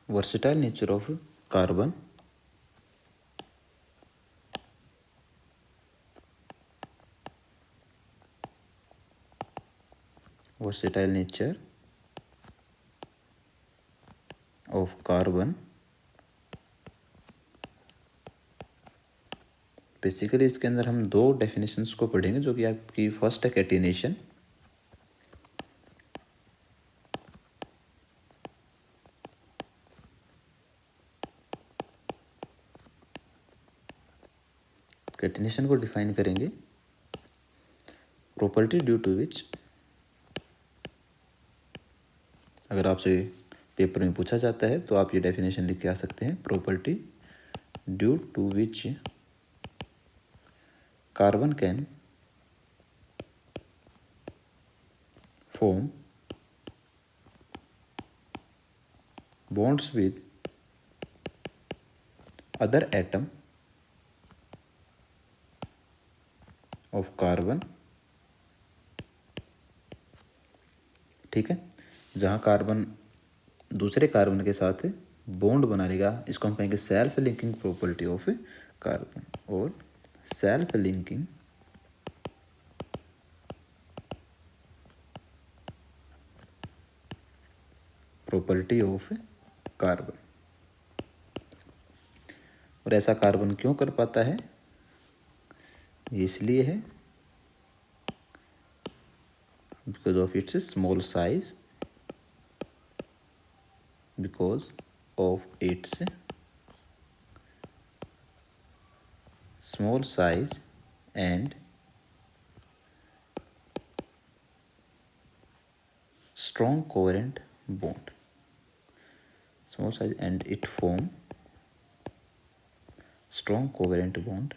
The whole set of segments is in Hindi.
versatile nature of carbon, versatile nature of carbon। Basically इसके अंदर हम दो डेफिनेशंस को पढ़ेंगे, जो कि आपकी फर्स्ट है कैटिनेशन, कैटिनेशन को डिफाइन करेंगे, प्रॉपर्टी ड्यू टू विच, अगर आपसे पेपर में पूछा जाता है तो आप ये डेफिनेशन लिख के आ सकते हैं, property due to which carbon can form bonds with other atom of carbon। ठीक है, जहाँ कार्बन दूसरे कार्बन के साथ बॉन्ड बना लेगा, इसको हम कहेंगे self linking property of carbon, और self linking property of carbon. और ऐसा कार्बन क्यों कर पाता है, ये इसलिए है because of its small size, because of its small size and strong covalent bond, small size and it form strong covalent bond।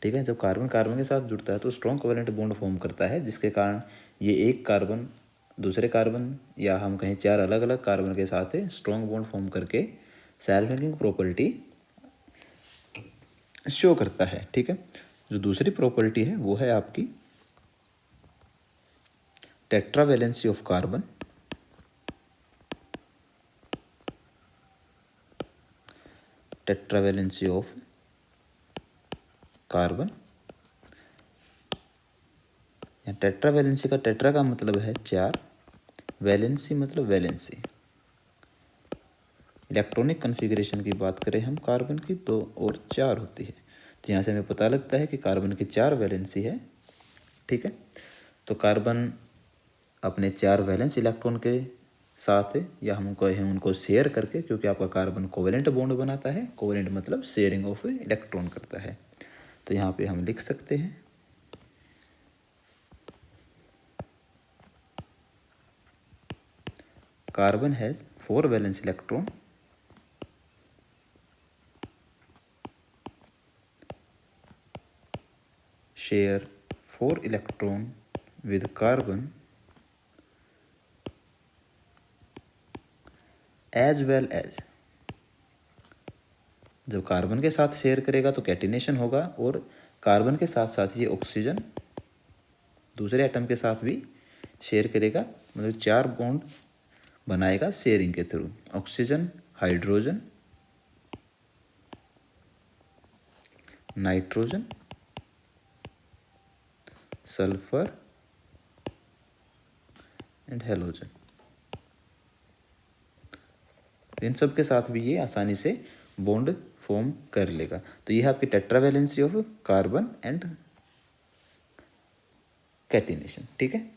ठीक है, जब कार्बन कार्बन के साथ जुड़ता है तो स्ट्रॉन्ग कोवेलेंट बॉन्ड फॉर्म करता है, जिसके कारण ये एक कार्बन दूसरे कार्बन, या हम कहें चार अलग अलग कार्बन के साथ स्ट्रॉन्ग बॉन्ड फॉर्म करके सेल्फ लिंकिंग प्रॉपर्टी शो करता है। ठीक है, जो दूसरी प्रॉपर्टी है वो है आपकी tetravalency of carbon, tetravalency of carbon. Tetravalency का टेट्रा का मतलब है चार, वैलेंसी मतलब वैलेंसी। इलेक्ट्रॉनिक कन्फिग्रेशन की बात करें हम कार्बन की तो और चार होती है, तो यहाँ से हमें पता लगता है कि कार्बन की चार वैलेंसी है। ठीक है, तो कार्बन अपने चार वैलेंस इलेक्ट्रॉन के साथ, या हम कहें उनको शेयर करके, क्योंकि आपका कार्बन कोवेलेंट बॉन्ड बनाता है, कोवेलेंट मतलब शेयरिंग ऑफ इलेक्ट्रॉन करता है, तो यहाँ पे हम लिख सकते हैं carbon has 4 valence electron share 4 electron with carbon as well as, जब कार्बन के साथ शेयर करेगा तो कैटिनेशन होगा, और कार्बन के साथ साथ ये ऑक्सीजन दूसरे एटम के साथ भी शेयर करेगा, मतलब चार बॉन्ड बनाएगा शेयरिंग के थ्रू, oxygen, hydrogen, nitrogen, sulphur and halogen. इन सब के साथ भी ये आसानी से बॉन्ड फॉर्म कर लेगा। तो ये है आपकी tetravalency of carbon and catenation. ठीक है।